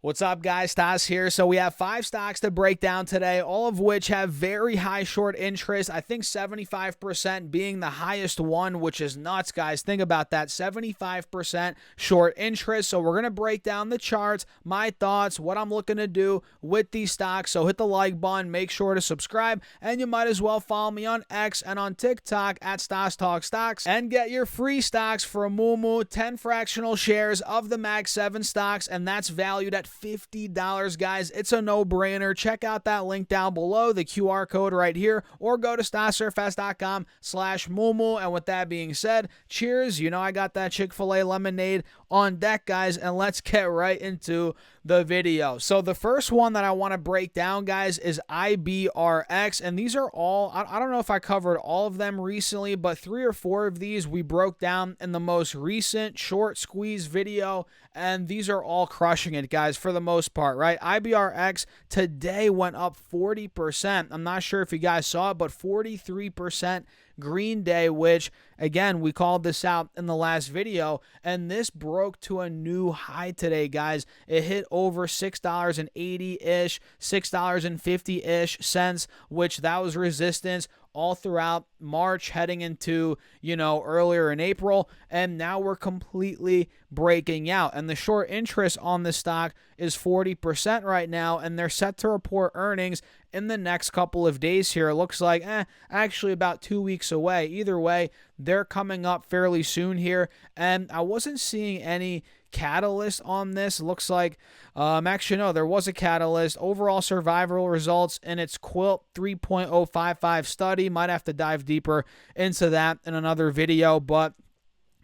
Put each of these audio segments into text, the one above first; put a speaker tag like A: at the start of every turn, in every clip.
A: What's up, guys? Stas here. So we have 5 stocks to break down today, all of which have very high short interest. I think 75% being the highest one, which is nuts, guys. Think about that, 75% short interest. So we're going to break down the charts, my thoughts, what I'm looking to do with these stocks. So hit the like button, make sure to subscribe, and you might as well follow me on X and on TikTok at Stas Talk Stocks and get your free stocks from Moomoo, 10 fractional shares of the Mag 7 stocks, and that's valued at $50, guys. It's a no-brainer. Check out that link down below, the QR code right here, or go to stasurfest.com/Moomoo. And with that being said, cheers. You know I got that Chick-fil-A lemonade on deck, guys, and let's get right into the video. So the first one that I want to break down, guys, is IBRX, and these are all, I don't know if I covered all of them recently, but 3 or 4 of these we broke down in the most recent short squeeze video, and these are all crushing it, guys, for the most part, right? IBRX today went up 40%. I'm not sure if you guys saw it, but 43% Green Day, which again, we called this out in the last video, and this broke to a new high today, guys. It hit over $6.80-ish, $6.50-ish cents, which that was resistance all throughout March, heading into, earlier in April, and now we're completely breaking out. And the short interest on this stock is 40% right now, and they're set to report earnings in the next couple of days here. It looks like, actually about 2 weeks away. Either way, they're coming up fairly soon here, and I wasn't seeing any catalyst on this. It looks like, actually, no, there was a catalyst. Overall survival results in its Quilt 3.055 study. Might have to dive deeper into that in another video, but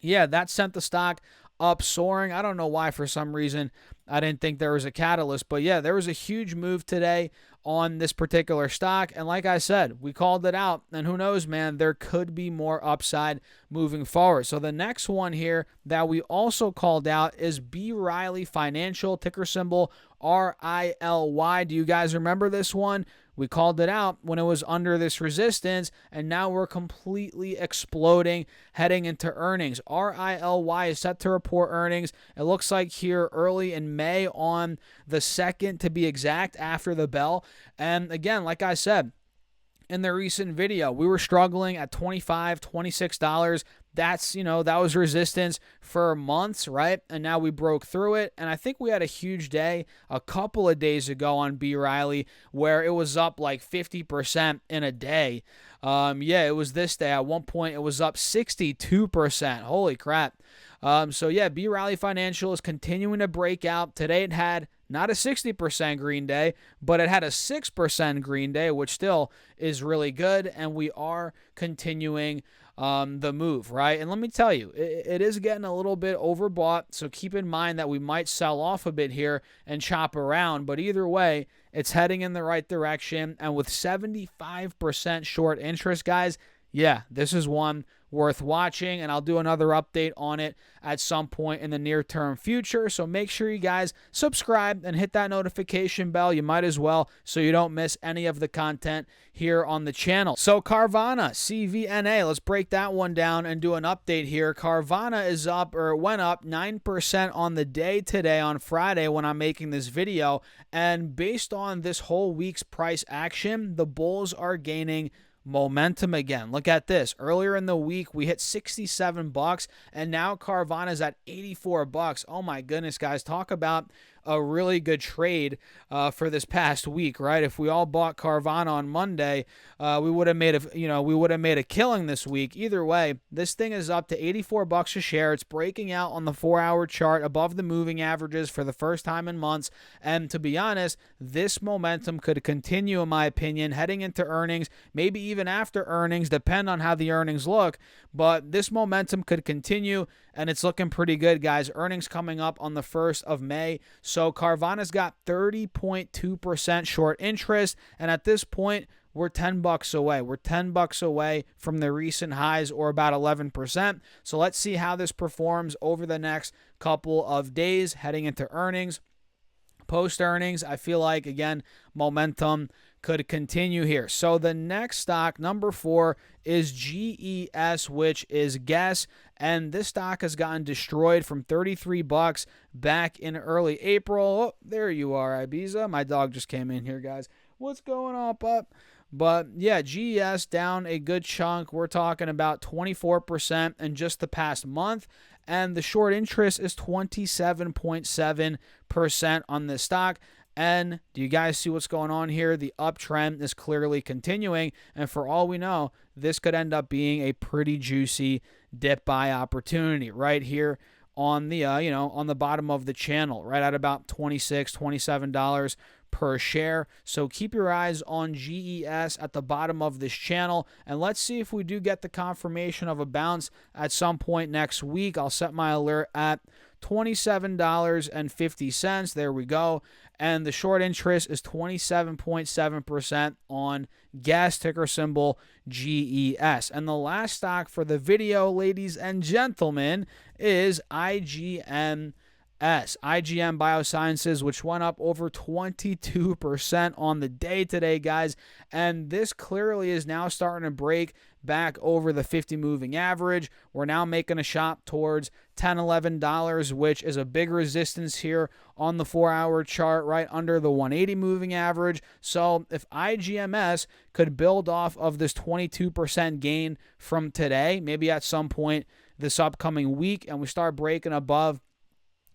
A: yeah, that sent the stock up soaring. I don't know why, for some reason I didn't think there was a catalyst, but yeah, there was a huge move today on this particular stock, and like I said, we called it out, and who knows, man, there could be more upside moving forward. So the next one here that we also called out is B. Riley Financial, ticker symbol RILY. Do you guys remember this one? We called it out when it was under this resistance, and now we're completely exploding heading into earnings. RILY is set to report earnings. It looks like here early in May, on the 2nd to be exact, after the bell. And again, like I said in the recent video, we were struggling at $25, $26. That's, that was resistance for months, right? And now we broke through it. And I think we had a huge day a couple of days ago on B. Riley where it was up like 50% in a day. It was this day. At one point, it was up 62%. Holy crap. So yeah, B. Riley Financial is continuing to break out. Today it had not a 60% Green Day, but it had a 6% Green Day, which still is really good. And we are continuing the move, right? And let me tell you, it is getting a little bit overbought, so keep in mind that we might sell off a bit here and chop around, but either way, it's heading in the right direction. And with 75% short interest, guys, yeah, this is one worth watching, and I'll do another update on it at some point in the near-term future. So make sure you guys subscribe and hit that notification bell. You might as well, so you don't miss any of the content here on the channel. So Carvana, CVNA, let's break that one down and do an update here. Carvana is up, or went up 9% on the day today on Friday when I'm making this video, and based on this whole week's price action, the bulls are gaining momentum again. Look at this. Earlier in the week, we hit $67, and now Carvana is at $84. Oh my goodness, guys. Talk about a really good trade for this past week, right? If we all bought Carvana on Monday, we would have made a killing this week. Either way, this thing is up to $84 a share. It's breaking out on the 4-hour chart above the moving averages for the first time in months. And to be honest, this momentum could continue, in my opinion, heading into earnings, maybe even after earnings, depend on how the earnings look. But this momentum could continue, and it's looking pretty good, guys. Earnings coming up on the 1st of May. So Carvana's got 30.2% short interest, and at this point, we're $10 away. We're $10 away from the recent highs, or about 11%. So let's see how this performs over the next couple of days heading into earnings. Post earnings, I feel like, again, momentum could continue here. So the next stock, number 4, is GES, which is Guess, and this stock has gotten destroyed from 33 bucks back in early April. Oh, there you are, Ibiza. My dog just came in here, guys. What's going on, pup? But yeah, GES down a good chunk. We're talking about 24% in just the past month, and the short interest is 27.7% on this stock. And do you guys see what's going on here? The uptrend is clearly continuing, and for all we know, this could end up being a pretty juicy dip buy opportunity right here on the on the bottom of the channel, right at about $26, $27 per share. So keep your eyes on GES at the bottom of this channel, and let's see if we do get the confirmation of a bounce at some point next week. I'll set my alert at $27.50. There we go. And the short interest is 27.7% on Guess, ticker symbol GES. And the last stock for the video, ladies and gentlemen, is IGM Biosciences, which went up over 22% on the day today, guys. And this clearly is now starting to break back over the 50 moving average. We're now making a shot towards $10, $11, which is a big resistance here on the 4-hour chart, right under the 180 moving average. So if IGMS could build off of this 22% gain from today, maybe at some point this upcoming week, and we start breaking above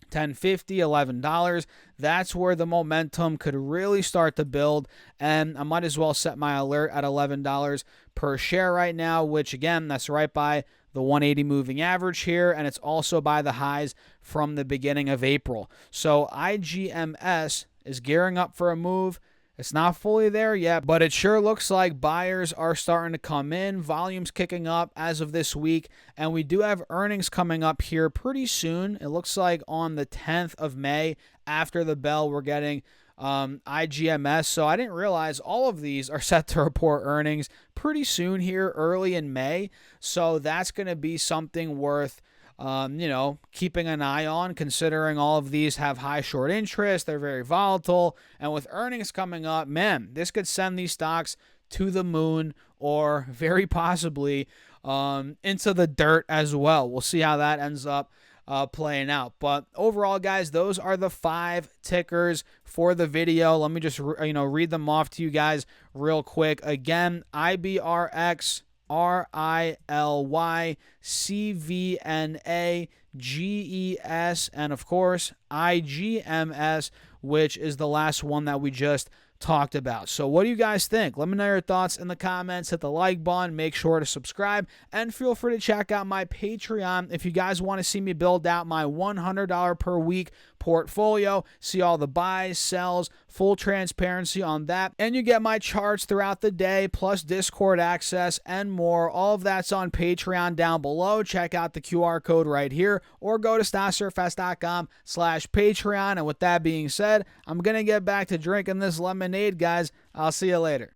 A: $10.50, $11, that's where the momentum could really start to build, and I might as well set my alert at $11 per share right now, which again, that's right by the 180 moving average here, and it's also by the highs from the beginning of April. So IGMS is gearing up for a move. It's not fully there yet, but it sure looks like buyers are starting to come in. Volume's kicking up as of this week, and we do have earnings coming up here pretty soon. It looks like on the 10th of May, after the bell, we're getting IGMS. So I didn't realize all of these are set to report earnings pretty soon here, early in May. So that's going to be something worth keeping an eye on, considering all of these have high short interest. They're very volatile. And with earnings coming up, man, this could send these stocks to the moon or very possibly into the dirt as well. We'll see how that ends up playing out. But overall, guys, those are the 5 tickers for the video. Let me just read them off to you guys real quick. Again, IBRX, RILY, CVNA, GES, and of course IGMS, which is the last one that we just talked about. So what do you guys think? Let me know your thoughts in the comments. Hit the like button, make sure to subscribe, and feel free to check out my Patreon if you guys want to see me build out my $100 per week portfolio, see all the buys, sells, full transparency on that, and you get my charts throughout the day, plus Discord access and more. All of that's on Patreon down below. Check out the QR code right here, or go to StockSurfest.com/Patreon. And with that being said, I'm going to get back to drinking this lemonade, guys. I'll see you later.